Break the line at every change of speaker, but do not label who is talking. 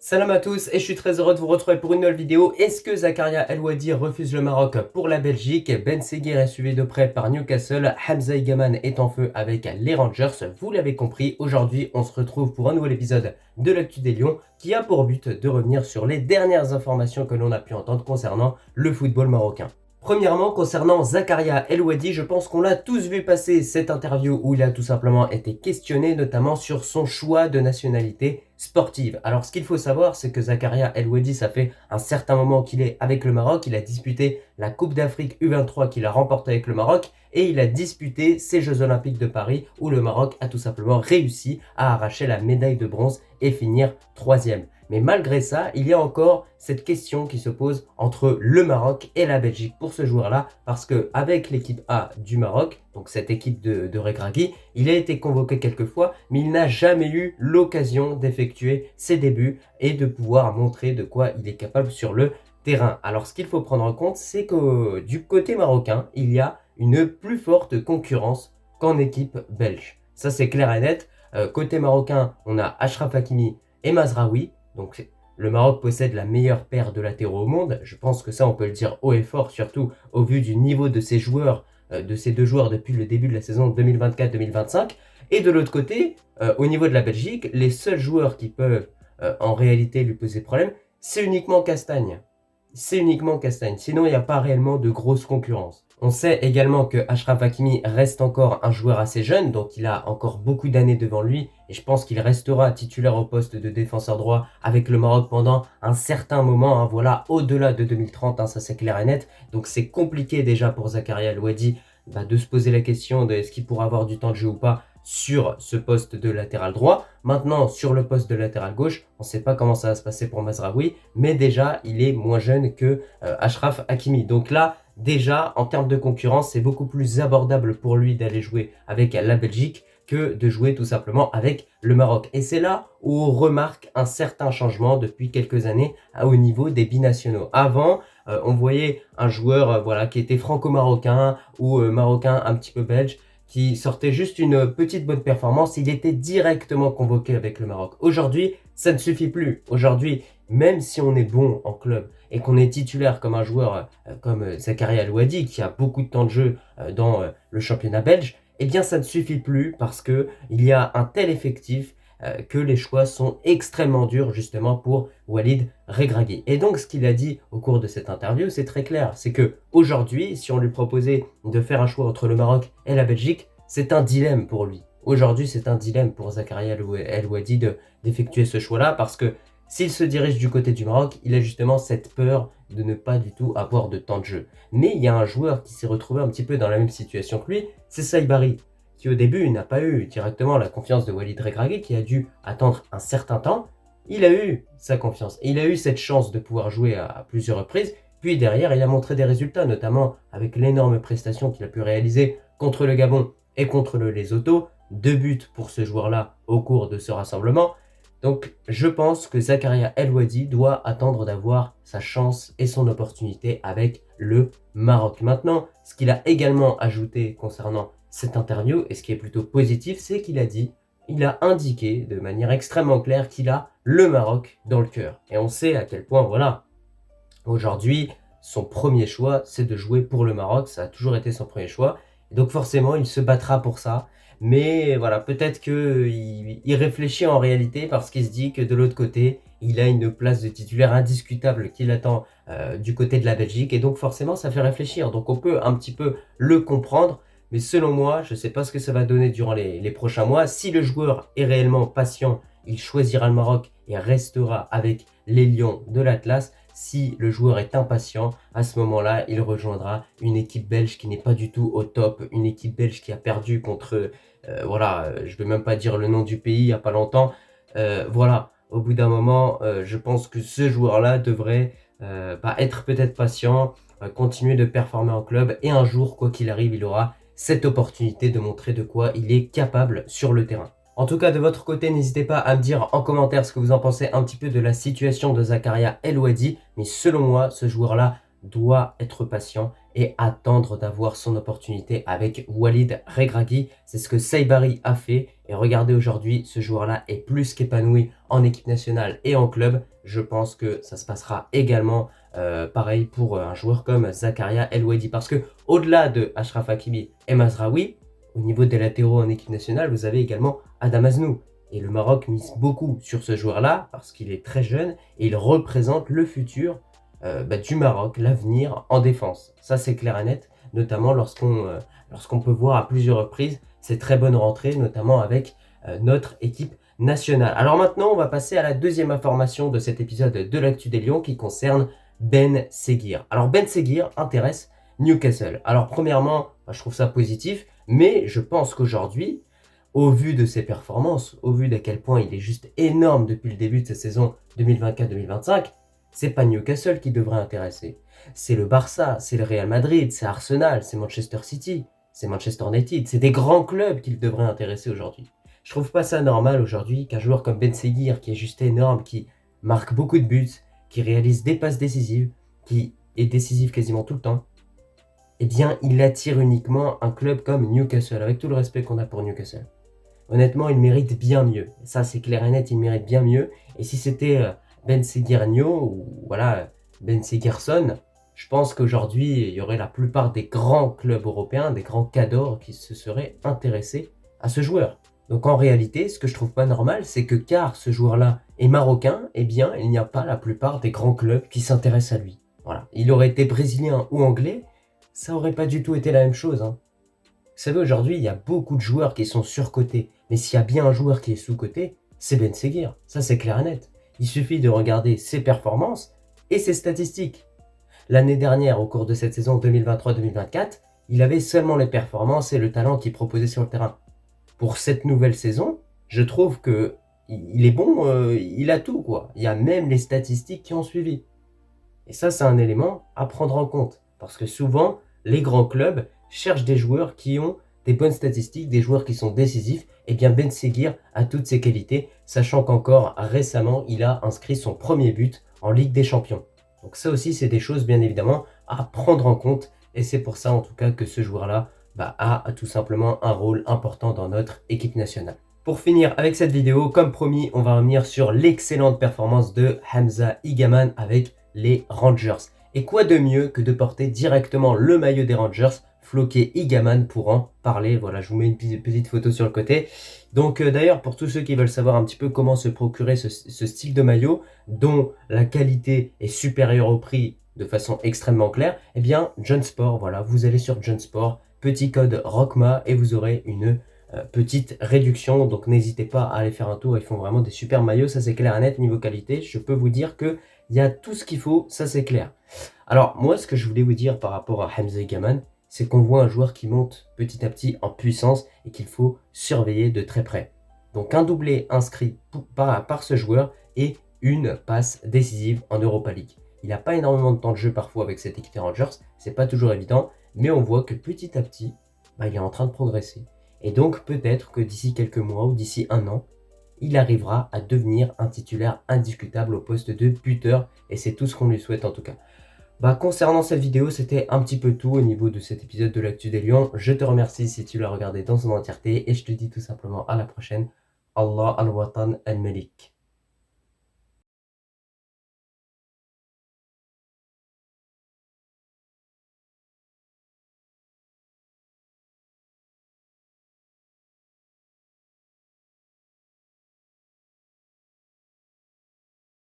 Salam à tous et je suis très heureux de vous retrouver pour une nouvelle vidéo. Est-ce que Zakaria El Ouadi refuse le Maroc pour la Belgique? Ben Seguir est suivi de près par Newcastle. Hamza Igaman est en feu avec les Rangers. Vous l'avez compris, aujourd'hui on se retrouve pour un nouvel épisode de l'Actu des Lions qui a pour but de revenir sur les dernières informations que l'on a pu entendre concernant le football marocain. Premièrement, concernant Zakaria El Ouadi, je pense qu'on l'a tous vu passer cette interview où il a tout simplement été questionné, notamment sur son choix de nationalité sportive. Alors, ce qu'il faut savoir, c'est que Zakaria El Ouadi, ça fait un certain moment qu'il est avec le Maroc. Il a disputé la Coupe d'Afrique U23 qu'il a remportée avec le Maroc et il a disputé ces Jeux Olympiques de Paris où le Maroc a tout simplement réussi à arracher la médaille de bronze et finir troisième. Mais malgré ça, il y a encore cette question qui se pose entre le Maroc et la Belgique pour ce joueur-là, parce qu'avec l'équipe A du Maroc, donc cette équipe de Regragui, il a été convoqué quelques fois, mais il n'a jamais eu l'occasion d'effectuer ses débuts et de pouvoir montrer de quoi il est capable sur le terrain. Alors ce qu'il faut prendre en compte, c'est que du côté marocain, il y a une plus forte concurrence qu'en équipe belge. Ça c'est clair et net. Côté marocain, on a Achraf Hakimi et Mazraoui. Donc le Maroc possède la meilleure paire de latéraux au monde. Je pense que ça, on peut le dire haut et fort, surtout au vu du niveau de ces joueurs, de ces deux joueurs depuis le début de la saison 2024-2025. Et de l'autre côté, au niveau de la Belgique, les seuls joueurs qui peuvent en réalité lui poser problème, c'est uniquement Castagne. C'est uniquement Castagne. Sinon, il n'y a pas réellement de grosse concurrence. On sait également que Achraf Hakimi reste encore un joueur assez jeune, donc il a encore beaucoup d'années devant lui, et je pense qu'il restera titulaire au poste de défenseur droit avec le Maroc pendant un certain moment, hein, voilà, au-delà de 2030, hein, ça c'est clair et net. Donc c'est compliqué déjà pour Zakaria El Ouadi de se poser la question de est-ce qu'il pourra avoir du temps de jeu ou pas sur ce poste de latéral droit. Maintenant, sur le poste de latéral gauche, on ne sait pas comment ça va se passer pour Mazraoui, mais déjà, il est moins jeune que Achraf Hakimi. Donc là, déjà, en termes de concurrence, c'est beaucoup plus abordable pour lui d'aller jouer avec la Belgique que de jouer tout simplement avec le Maroc. Et c'est là où on remarque un certain changement depuis quelques années au niveau des binationaux. Avant, on voyait un joueur voilà, qui était franco-marocain ou marocain un petit peu belge, qui sortait juste une petite bonne performance, il était directement convoqué avec le Maroc. Aujourd'hui, ça ne suffit plus. Aujourd'hui, même si on est bon en club et qu'on est titulaire comme un joueur comme Zakaria El Ouadi, qui a beaucoup de temps de jeu dans le championnat belge, eh bien ça ne suffit plus parce qu'il y a un tel effectif que les choix sont extrêmement durs justement pour Walid Regragui. Et donc ce qu'il a dit au cours de cette interview, c'est très clair, c'est que aujourd'hui, si on lui proposait de faire un choix entre le Maroc et la Belgique, c'est un dilemme pour lui. Aujourd'hui, c'est un dilemme pour Zakaria El Ouadi d'effectuer ce choix-là parce que s'il se dirige du côté du Maroc, il a justement cette peur de ne pas du tout avoir de temps de jeu. Mais il y a un joueur qui s'est retrouvé un petit peu dans la même situation que lui, c'est Saïbari, qui au début n'a pas eu directement la confiance de Walid Regragui, qui a dû attendre un certain temps. Il a eu sa confiance et il a eu cette chance de pouvoir jouer à plusieurs reprises. Puis derrière, il a montré des résultats, notamment avec l'énorme prestation qu'il a pu réaliser contre le Gabon et contre le Lesotho. 2 buts pour ce joueur-là au cours de ce rassemblement. Donc je pense que Zakaria El Ouadi doit attendre d'avoir sa chance et son opportunité avec le Maroc. Maintenant, ce qu'il a également ajouté concernant cette interview, et ce qui est plutôt positif, c'est qu'il a dit, il a indiqué de manière extrêmement claire qu'il a le Maroc dans le cœur. Et on sait à quel point, voilà, aujourd'hui, son premier choix, c'est de jouer pour le Maroc. Ça a toujours été son premier choix. Et donc forcément, il se battra pour ça. Mais voilà, peut-être qu'il réfléchit en réalité parce qu'il se dit que de l'autre côté, il a une place de titulaire indiscutable qui l'attend du côté de la Belgique. Et donc forcément, ça fait réfléchir. Donc on peut un petit peu le comprendre. Mais selon moi, je ne sais pas ce que ça va donner durant les prochains mois. Si le joueur est réellement patient, il choisira le Maroc et restera avec les Lions de l'Atlas. Si le joueur est impatient, à ce moment-là, il rejoindra une équipe belge qui n'est pas du tout au top, une équipe belge qui a perdu contre, je ne vais même pas dire le nom du pays il n'y a pas longtemps. Voilà, au bout d'un moment, je pense que ce joueur-là devrait être peut-être patient, continuer de performer en club et un jour, quoi qu'il arrive, il aura cette opportunité de montrer de quoi il est capable sur le terrain. En tout cas, de votre côté, n'hésitez pas à me dire en commentaire ce que vous en pensez un petit peu de la situation de Zakaria El Ouadi. Mais selon moi, ce joueur-là doit être patient et attendre d'avoir son opportunité avec Walid Regragui. C'est ce que Saibari a fait. Et regardez aujourd'hui, ce joueur-là est plus qu'épanoui en équipe nationale et en club. Je pense que ça se passera également pareil pour un joueur comme Zakaria El Ouedi. Parce que au-delà de Achraf Hakimi et Mazraoui, au niveau des latéraux en équipe nationale, vous avez également Adam Aznou. Et le Maroc mise beaucoup sur ce joueur-là parce qu'il est très jeune et il représente le futur du Maroc, l'avenir en défense. Ça, c'est clair et net, notamment lorsqu'on peut voir à plusieurs reprises ces très bonnes rentrées, notamment avec notre équipe nationale. Alors maintenant, on va passer à la deuxième information de cet épisode de l'Actu des Lions qui concerne Ben Seguir. Alors Ben Seguir intéresse Newcastle. Alors premièrement, je trouve ça positif, mais je pense qu'aujourd'hui, au vu de ses performances, au vu d'à quel point il est juste énorme depuis le début de cette saison 2024-2025, c'est pas Newcastle qui devrait intéresser. C'est le Barça, c'est le Real Madrid, c'est Arsenal, c'est Manchester City, c'est Manchester United. C'est des grands clubs qui devraient intéresser aujourd'hui. Je trouve pas ça normal aujourd'hui qu'un joueur comme Ben Seguir, qui est juste énorme, qui marque beaucoup de buts, qui réalise des passes décisives, qui est décisif quasiment tout le temps, eh bien, il attire uniquement un club comme Newcastle, avec tout le respect qu'on a pour Newcastle. Honnêtement, il mérite bien mieux. Ça, c'est clair et net, il mérite bien mieux. Et si c'était Ben Seguirgno ou voilà, Ben Seguirson, je pense qu'aujourd'hui, il y aurait la plupart des grands clubs européens, des grands cadors qui se seraient intéressés à ce joueur. Donc en réalité, ce que je trouve pas normal, c'est que car ce joueur-là est marocain, eh bien, il n'y a pas la plupart des grands clubs qui s'intéressent à lui. Voilà. Il aurait été brésilien ou anglais, ça aurait pas du tout été la même chose. Vous savez, aujourd'hui, il y a beaucoup de joueurs qui sont surcotés. Mais s'il y a bien un joueur qui est sous-coté, c'est Ben Seguir. Ça, c'est clair et net. Il suffit de regarder ses performances et ses statistiques. L'année dernière, au cours de cette saison 2023-2024, il avait seulement les performances et le talent qu'il proposait sur le terrain. Pour cette nouvelle saison, je trouve que il est bon, il a tout, quoi. Il y a même les statistiques qui ont suivi. Et ça, c'est un élément à prendre en compte. Parce que souvent, les grands clubs cherchent des joueurs qui ont des bonnes statistiques, des joueurs qui sont décisifs. Et bien Ben Seguir a toutes ces qualités, sachant qu'encore récemment, il a inscrit son premier but en Ligue des Champions. Donc ça aussi, c'est des choses bien évidemment à prendre en compte. Et c'est pour ça en tout cas que ce joueur-là a tout simplement un rôle important dans notre équipe nationale. Pour finir avec cette vidéo, comme promis, on va revenir sur l'excellente performance de Hamza Igaman avec les Rangers. Et quoi de mieux que de porter directement le maillot des Rangers, floqué Igaman, pour en parler. Voilà, je vous mets une petite photo sur le côté. Donc d'ailleurs, pour tous ceux qui veulent savoir un petit peu comment se procurer ce style de maillot, dont la qualité est supérieure au prix de façon extrêmement claire, eh bien, John Sport, voilà, vous allez sur John Sport, petit code ROCMA, et vous aurez une petite réduction. Donc n'hésitez pas à aller faire un tour, ils font vraiment des super maillots, ça c'est clair et net. Niveau qualité, je peux vous dire que il y a tout ce qu'il faut, ça c'est clair. Alors moi, ce que je voulais vous dire par rapport à Hamza Igaman, c'est qu'on voit un joueur qui monte petit à petit en puissance et qu'il faut surveiller de très près. Donc un doublé inscrit par ce joueur et une passe décisive en Europa League. Il n'a pas énormément de temps de jeu parfois avec cette équipe des Rangers, c'est pas toujours évident, mais on voit que petit à petit, il est en train de progresser. Et donc peut-être que d'ici quelques mois ou d'ici un an, il arrivera à devenir un titulaire indiscutable au poste de buteur, et c'est tout ce qu'on lui souhaite en tout cas. Concernant cette vidéo, c'était un petit peu tout au niveau de cet épisode de l'Actu des Lions. Je te remercie si tu l'as regardé dans son entièreté, et je te dis tout simplement à la prochaine. Allah al-Watan al-Malik.